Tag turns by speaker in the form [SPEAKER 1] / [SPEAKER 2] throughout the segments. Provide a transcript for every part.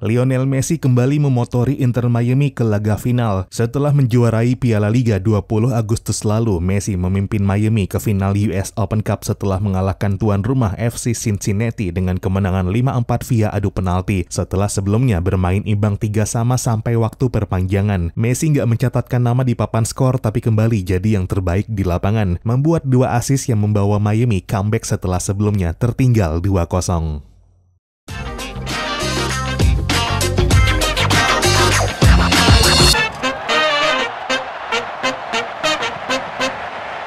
[SPEAKER 1] Lionel Messi kembali memotori Inter Miami ke laga final. Setelah menjuarai Piala Liga 20 Agustus lalu, Messi memimpin Miami ke final US Open Cup setelah mengalahkan tuan rumah FC Cincinnati dengan kemenangan 5-4 via adu penalti. Setelah sebelumnya bermain imbang 3-3 sampai waktu perpanjangan. Messi nggak mencatatkan nama di papan skor tapi kembali jadi yang terbaik di lapangan. Membuat 2 assist yang membawa Miami comeback setelah sebelumnya tertinggal 2-0.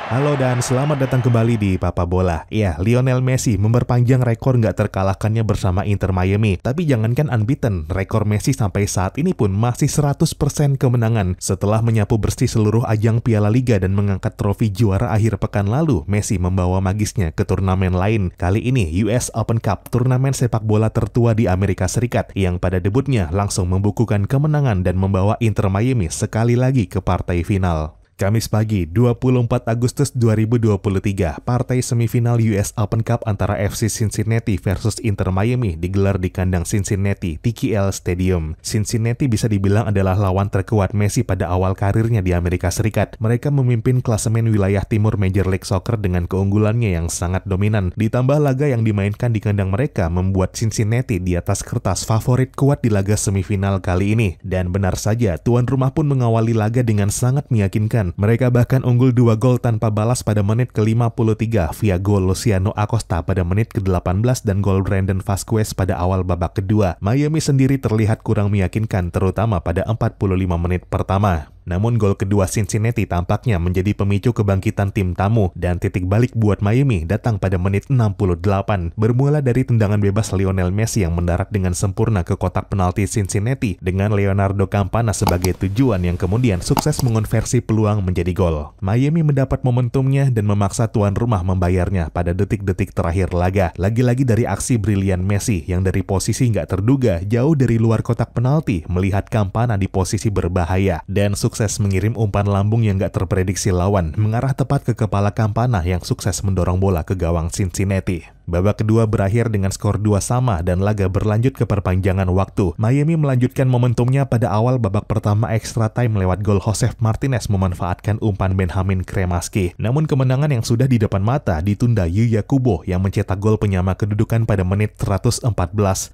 [SPEAKER 1] Halo dan selamat datang kembali di Papa Bola. Ya, Lionel Messi memperpanjang rekor nggak terkalahkannya bersama Inter Miami. Tapi jangankan unbeaten, rekor Messi sampai saat ini pun masih 100% kemenangan. Setelah menyapu bersih seluruh ajang Piala Liga dan mengangkat trofi juara akhir pekan lalu, Messi membawa magisnya ke turnamen lain. Kali ini US Open Cup, turnamen sepak bola tertua di Amerika Serikat, yang pada debutnya langsung membukukan kemenangan dan membawa Inter Miami sekali lagi ke partai final. Kamis pagi, 24 Agustus 2023, partai semifinal US Open Cup antara FC Cincinnati versus Inter Miami digelar di kandang Cincinnati TKL Stadium. Cincinnati bisa dibilang adalah lawan terkuat Messi pada awal karirnya di Amerika Serikat. Mereka memimpin klasemen wilayah timur Major League Soccer dengan keunggulannya yang sangat dominan. Ditambah laga yang dimainkan di kandang mereka membuat Cincinnati di atas kertas favorit kuat di laga semifinal kali ini. Dan benar saja, tuan rumah pun mengawali laga dengan sangat meyakinkan. Mereka bahkan unggul 2 gol tanpa balas pada menit ke-53 via gol Luciano Acosta pada menit ke-18 dan gol Brandon Vasquez pada awal babak kedua. Miami sendiri terlihat kurang meyakinkan terutama pada 45 menit pertama. Namun gol kedua Cincinnati tampaknya menjadi pemicu kebangkitan tim tamu dan titik balik buat Miami datang pada menit 68. Bermula dari tendangan bebas Lionel Messi yang mendarat dengan sempurna ke kotak penalti Cincinnati dengan Leonardo Campana sebagai tujuan yang kemudian sukses mengonversi peluang menjadi gol. Miami mendapat momentumnya dan memaksa tuan rumah membayarnya pada detik-detik terakhir laga. Lagi-lagi dari aksi brilian Messi yang dari posisi nggak terduga jauh dari luar kotak penalti melihat Campana di posisi berbahaya dan sukses mengirim umpan lambung yang gak terprediksi lawan mengarah tepat ke kepala Campana yang sukses mendorong bola ke gawang Cincinnati. Babak kedua berakhir dengan skor 2-2 dan laga berlanjut ke perpanjangan waktu. Miami melanjutkan momentumnya pada awal babak pertama extra time lewat gol Josef Martinez memanfaatkan umpan Benjamin Cremaschi. Namun kemenangan yang sudah di depan mata ditunda Yuya Kubo yang mencetak gol penyama kedudukan pada menit 114.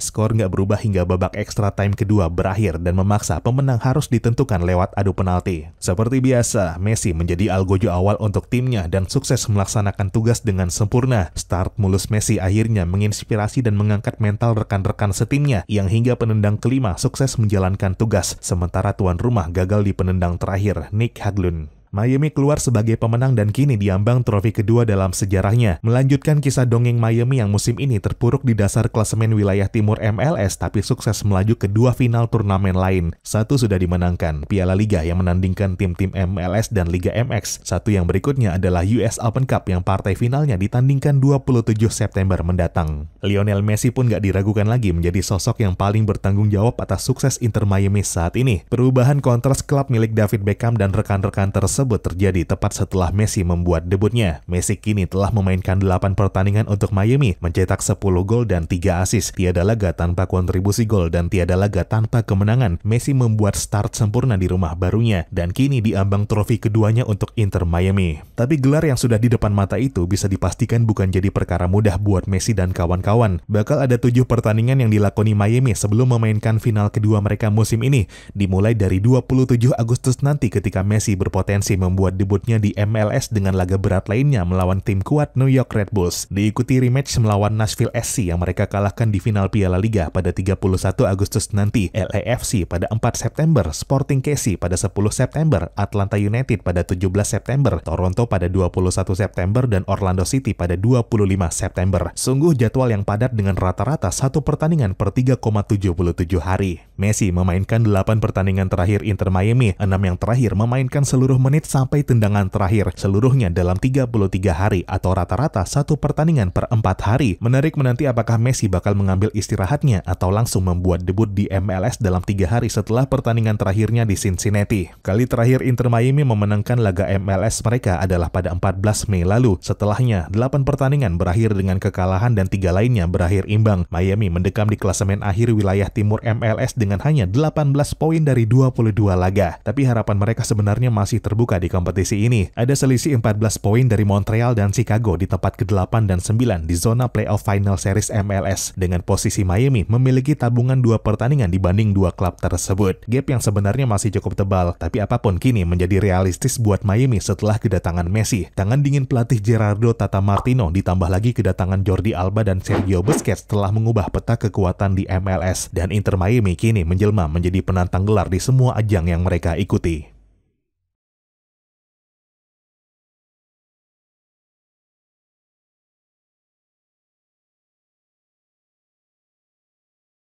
[SPEAKER 1] Skor nggak berubah hingga babak extra time kedua berakhir dan memaksa pemenang harus ditentukan lewat adu penalti. Seperti biasa, Messi menjadi algojo awal untuk timnya dan sukses melaksanakan tugas dengan sempurna. Start mulus Messi akhirnya menginspirasi dan mengangkat mental rekan-rekan setimnya yang hingga penendang kelima sukses menjalankan tugas, sementara tuan rumah gagal di penendang terakhir, Nick Haglund. Miami keluar sebagai pemenang dan kini diambang trofi kedua dalam sejarahnya. Melanjutkan kisah dongeng Miami yang musim ini terpuruk di dasar klasemen wilayah timur MLS tapi sukses melaju ke 2 final turnamen lain. Satu sudah dimenangkan, Piala Liga yang menandingkan tim-tim MLS dan Liga MX. Satu yang berikutnya adalah US Open Cup yang partai finalnya ditandingkan 27 September mendatang. Lionel Messi pun gak diragukan lagi menjadi sosok yang paling bertanggung jawab atas sukses Inter Miami saat ini. Perubahan kontras klub milik David Beckham dan rekan-rekan tersebut terjadi tepat setelah Messi membuat debutnya. Messi kini telah memainkan 8 pertandingan untuk Miami, mencetak 10 gol dan 3 assist. Tiada laga tanpa kontribusi gol dan tiada laga tanpa kemenangan. Messi membuat start sempurna di rumah barunya dan kini diambang trofi keduanya untuk Inter Miami. Tapi gelar yang sudah di depan mata itu bisa dipastikan bukan jadi perkara mudah buat Messi dan kawan-kawan. Bakal ada 7 pertandingan yang dilakoni Miami sebelum memainkan final kedua mereka musim ini, dimulai dari 27 Agustus nanti ketika Messi berpotensi membuat debutnya di MLS dengan laga berat lainnya melawan tim kuat New York Red Bulls. Diikuti rematch melawan Nashville SC yang mereka kalahkan di final Piala Liga pada 31 Agustus nanti, LAFC pada 4 September, Sporting KC pada 10 September, Atlanta United pada 17 September, Toronto pada 21 September, dan Orlando City pada 25 September. Sungguh jadwal yang padat dengan rata-rata 1 pertandingan per 3,77 hari. Messi memainkan 8 pertandingan terakhir Inter Miami, 6 yang terakhir memainkan seluruh menit sampai tendangan terakhir, seluruhnya dalam 33 hari atau rata-rata 1 pertandingan per 4 hari. Menarik menanti apakah Messi bakal mengambil istirahatnya atau langsung membuat debut di MLS dalam 3 hari setelah pertandingan terakhirnya di Cincinnati. Kali terakhir Inter Miami memenangkan laga MLS mereka adalah pada 14 Mei lalu. Setelahnya, 8 pertandingan berakhir dengan kekalahan dan 3 lainnya berakhir imbang. Miami mendekam di klasemen akhir wilayah timur MLS dengan hanya 18 poin dari 22 laga. Tapi harapan mereka sebenarnya masih terbuka di kompetisi ini. Ada selisih 14 poin dari Montreal dan Chicago di tempat ke-8 dan 9 di zona playoff final series MLS. Dengan posisi Miami memiliki tabungan 2 pertandingan dibanding 2 klub tersebut. Gap yang sebenarnya masih cukup tebal, tapi apapun kini menjadi realistis buat Miami setelah kedatangan Messi. Tangan dingin pelatih Gerardo Tata Martino ditambah lagi kedatangan Jordi Alba dan Sergio Busquets telah mengubah peta kekuatan di MLS. Dan Inter Miami kini menjelma menjadi penantang gelar di semua ajang yang mereka ikuti.